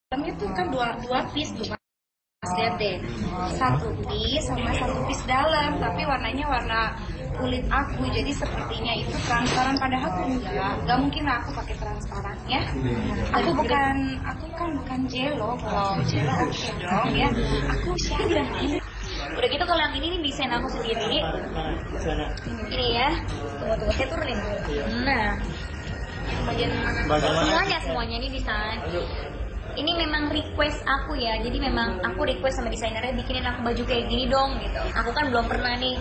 Dalamnya tuh kan dua piece tuh Mas. Lihat deh, satu piece sama satu piece dalam, tapi warnanya warna kulit aku, jadi sepertinya itu transparan, padahal aku enggak mungkin aku pakai transparan ya. Aku kan bukan Jello, kalau Jello oke dong ya. Aku siapa ini? Udah gitu kalau yang ini nih desain aku sendiri. Ini ya, tunggu saya turunin. Nah, semuanya ini desain. Ini memang request aku ya, jadi memang aku request sama desainernya bikinin aku baju kayak gini dong gitu. Aku kan belum pernah nih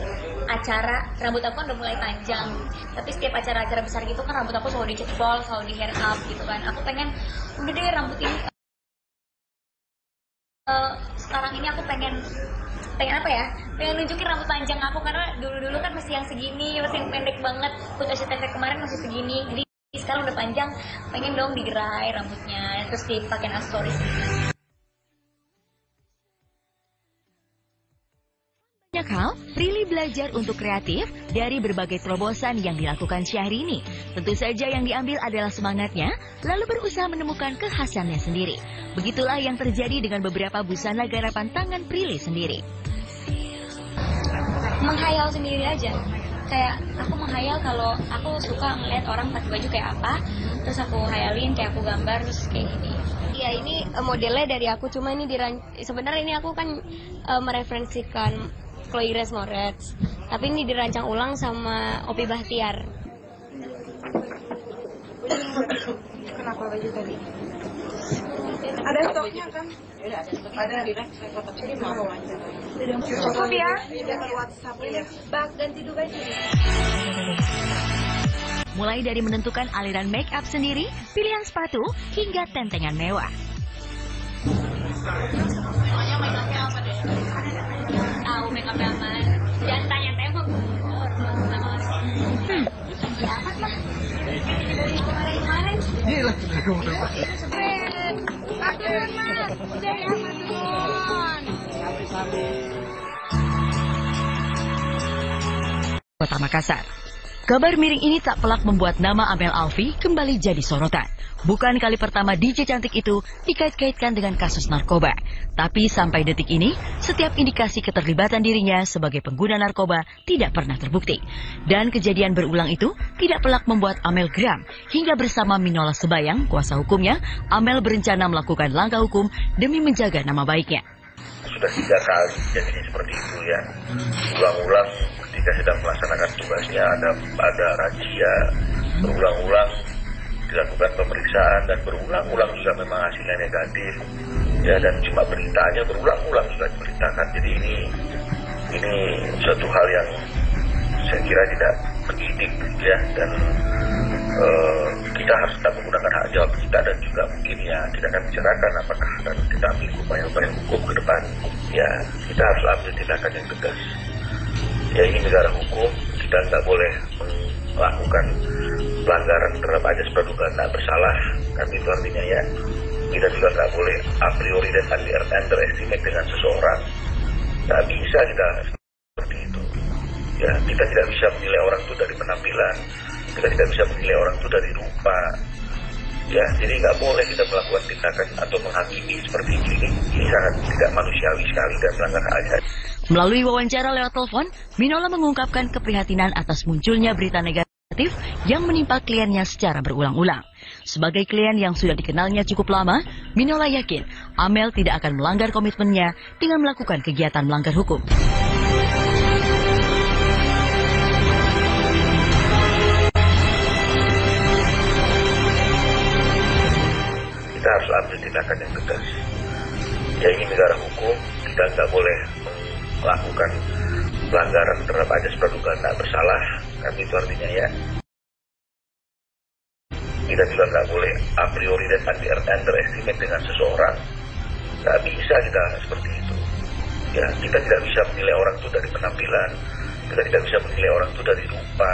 acara, rambut aku kan udah mulai panjang, tapi setiap acara-acara besar gitu kan rambut aku selalu dicepol, selalu di hair up gitu kan. Aku pengen, udah deh rambut ini sekarang ini aku pengen apa ya, pengen nunjukin rambut panjang aku, karena dulu kan masih yang segini, masih yang pendek banget. Photoshoot kemarin masih segini, jadi sekarang udah panjang, pengen dong digerai rambutnya, terus dipakai aksesoris. Banyak hal, Prilly belajar untuk kreatif dari berbagai terobosan yang dilakukan Syahrini. Tentu saja yang diambil adalah semangatnya, lalu berusaha menemukan kekhasannya sendiri. Begitulah yang terjadi dengan beberapa busana garapan tangan Prilly sendiri. Menghayal sendiri aja. Kayak aku menghayal kalau aku suka ngeliat orang pakai baju kayak apa, terus aku hayalin, kayak aku gambar, terus kayak gini. Iya, ini modelnya dari aku, cuma ini sebenarnya ini aku kan mereferensikan Chloe Grace Moretz, tapi ini dirancang ulang sama Opi Bahtiar. Kenapa baju tadi? Ada stoknya kan? Ada. Jadi mau aja. Cukup ya? WhatsApp ya. Bak ganti dulu baju. Mulai dari menentukan aliran make up sendiri, pilihan sepatu, hingga tentengan mewah. Tahu make up apa? Jangan tanya tembok. Amat lah. Dari kemarin. Ini lah. Kota Makassar. Kabar miring ini tak pelak membuat nama Amel Alfi kembali jadi sorotan. Bukan kali pertama DJ cantik itu dikait-kaitkan dengan kasus narkoba. Tapi sampai detik ini, setiap indikasi keterlibatan dirinya sebagai pengguna narkoba tidak pernah terbukti. Dan kejadian berulang itu tidak pelak membuat Amel geram. Hingga bersama Minola Sebayang, kuasa hukumnya, Amel berencana melakukan langkah hukum demi menjaga nama baiknya. Sudah 3 kali jadinya seperti itu ya. Ulang-ulang ketika sedang melaksanakan tugasnya ada razia, berulang-ulang dilakukan pemeriksaan dan berulang-ulang juga memang hasilnya negatif ya, dan cuma beritanya berulang-ulang juga diberitakan. Jadi ini suatu hal yang saya kira tidak penyidik ya, dan kita harus tetap menggunakan hak jawab kita, dan juga mungkin ya kita akan bicarakan apakah akan kita ambil upaya hukum ke depan ya. Kita harus ambil tindakan yang tegas ya, ini negara hukum, kita nggak boleh melakukan pelanggaran terhadap ajas praduga tak bersalah kan, itu artinya ya kita juga nggak boleh a priori dan underestimate dengan seseorang, nggak bisa kita seperti itu ya. Kita tidak bisa menilai orang itu dari penampilan, kita tidak bisa menilai orang itu dari rupa ya, jadi nggak boleh kita melakukan tindakan atau menghakimi seperti ini sangat tidak manusiawi sekali dan melanggar hak asasi. Melalui wawancara lewat telepon, Minola mengungkapkan keprihatinan atas munculnya berita negatif yang menimpa kliennya secara berulang-ulang. Sebagai klien yang sudah dikenalnya cukup lama, Minola yakin Amel tidak akan melanggar komitmennya dengan melakukan kegiatan melanggar hukum. Kita harus ambil tindakan yang tegas ya, ini negara hukum, kita nggak boleh melakukan pelanggaran terhadap ajas praduga tak bersalah kan, itu artinya ya kita juga nggak boleh a priori dan underestimate dengan seseorang, nggak bisa kita seperti itu ya. Kita tidak bisa menilai orang itu dari penampilan, kita tidak bisa menilai orang itu dari rupa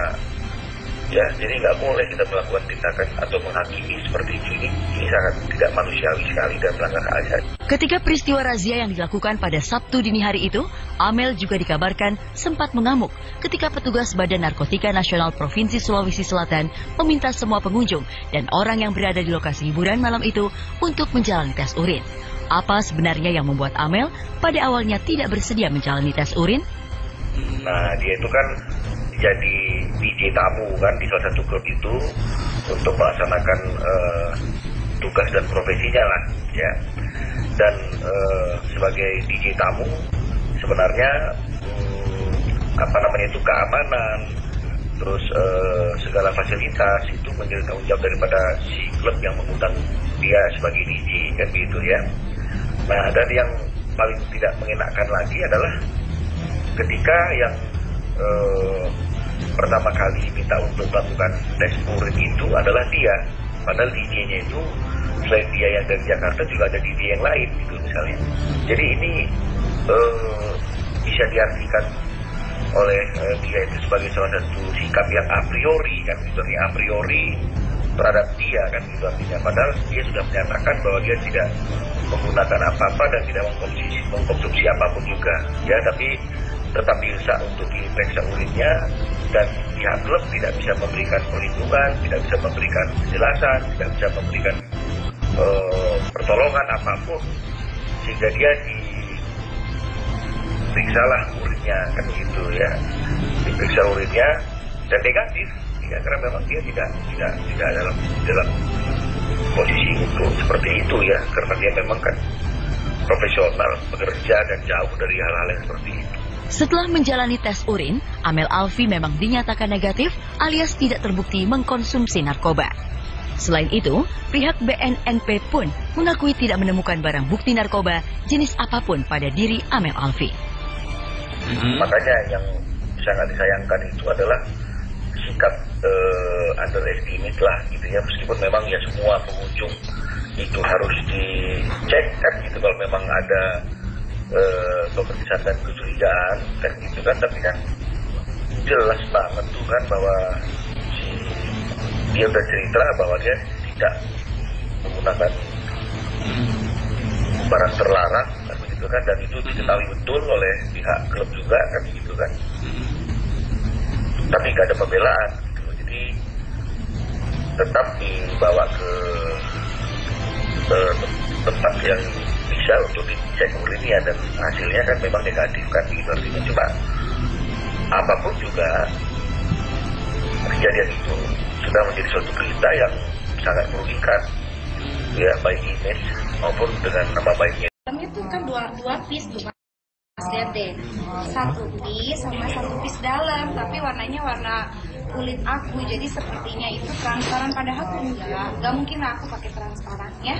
Ya, jadi nggak boleh kita melakukan tindakan atau menghakimi seperti itu. Ini sangat tidak manusiawi sekali dan melanggar hak asasi. Ketika peristiwa razia yang dilakukan pada Sabtu dini hari itu, Amel juga dikabarkan sempat mengamuk ketika petugas Badan Narkotika Nasional Provinsi Sulawesi Selatan meminta semua pengunjung dan orang yang berada di lokasi hiburan malam itu untuk menjalani tes urin. Apa sebenarnya yang membuat Amel pada awalnya tidak bersedia menjalani tes urin? Nah, dia itu kan jadi DJ tamu kan di salah satu klub itu untuk melaksanakan tugas dan profesinya lah, ya. Dan sebagai DJ tamu sebenarnya keamanan, terus segala fasilitas itu menjadi tanggung jawab daripada si klub yang mengundang dia sebagai DJ kan begitu ya. Nah, dan yang paling tidak mengenakan lagi adalah ketika yang pertama kali minta untuk melakukan tes urin itu adalah dia. Padahal DJ-nya itu selain dia yang dari Jakarta juga ada DJ yang lain gitu misalnya. Jadi ini bisa diartikan oleh dia itu sebagai salah satu sikap yang a priori kan, sebenarnya a priori terhadap dia kan gitu artinya. Padahal dia sudah menyatakan bahwa dia tidak menggunakan apa-apa dan tidak mengkonsumsi apapun juga ya, tapi tetap didesak untuk diperiksa urinnya dan pihak klub tidak bisa memberikan perlindungan, tidak bisa memberikan penjelasan, tidak bisa memberikan pertolongan apapun sehingga dia diperiksalah urinnya kan gitu ya, diperiksa urinnya dan negatif ya, karena memang dia tidak dalam posisi untuk seperti itu ya, karena dia memang kan profesional bekerja dan jauh dari hal-hal yang seperti itu. Setelah menjalani tes urin, Amel Alfi memang dinyatakan negatif alias tidak terbukti mengkonsumsi narkoba. Selain itu, pihak BNNP pun mengakui tidak menemukan barang bukti narkoba jenis apapun pada diri Amel Alfi. Makanya yang sangat disayangkan itu adalah sikap underestimate lah gitu ya, meskipun memang ya semua pengunjung itu harus dicek kan gitu kalau memang ada pemeriksaan dan kecurigaan kan gitu kan, tapi kan jelas banget tuh kan bahwa dia udah cerita bahwa dia tidak menggunakan barang terlarang kan begitu kan, dan itu diketahui betul oleh pihak klub juga kan begitu kan, tapi gak ada pembelaan gitu. Jadi tetap dibawa ke tempat yang bisa untuk dicek urinnya dan hasilnya kan memang negatif kan gitu artinya. Cuma apapun juga kejadian itu sudah menjadi suatu berita yang sangat merugikan ya, baik image maupun dengan nama baiknya. Itu kan dua piece tuh Mas, lihat deh, satu piece sama satu piece dalam, tapi warnanya warna kulit aku, jadi sepertinya itu transparan, padahal aku enggak mungkin aku pakai transparan ya.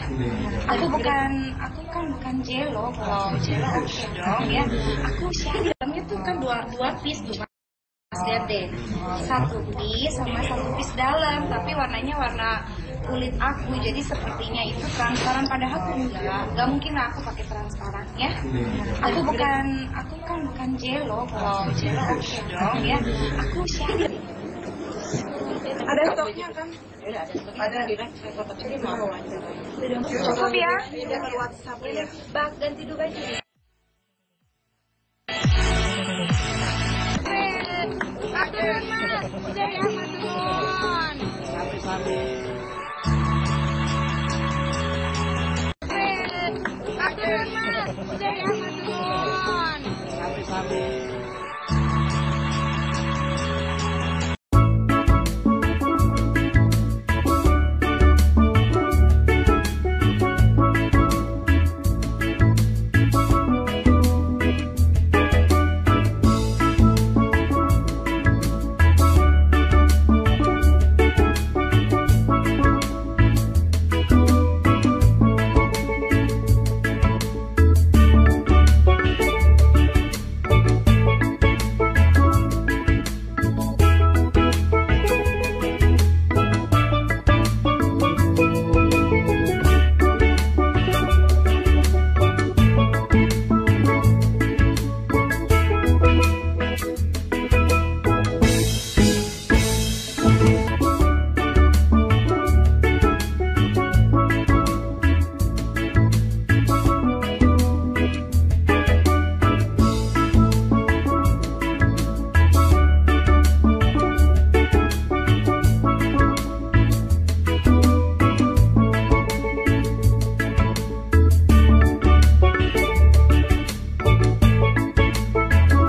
Aku kan bukan jello, kalau jello oke dong ya. Aku dalamnya tuh kan dua piece tuh Mas, lihat deh, satu piece sama satu piece dalam, tapi warnanya warna kulit aku, jadi sepertinya itu transparan, padahal aku enggak mungkin aku pakai transparan ya. Aku kan bukan jello, kalau jello oke dong ya. Aku ada stoknya kan? Ada. Cukup ya? WhatsApp ya. Bak ganti dulu baju.